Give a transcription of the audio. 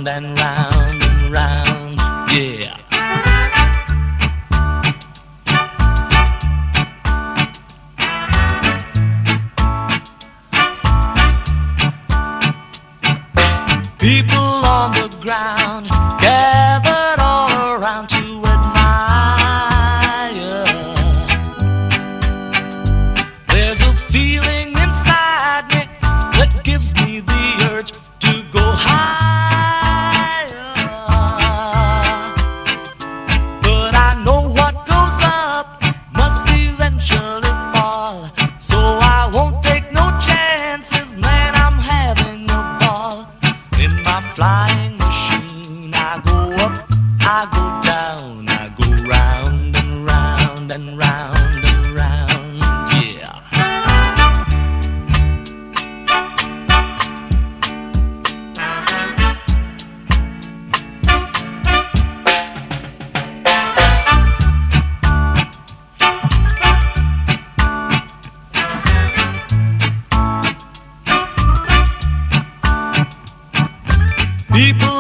round and round and round, yeah. People on the ground gathered all around to admire. There's a feeling inside me that gives me the urge to go higher. But I know what goes up must eventually fall, so I won't take no chances, man, I'm having a ball. In my flying machine, I go up, I go down, I go round and round and round and round, yeah. People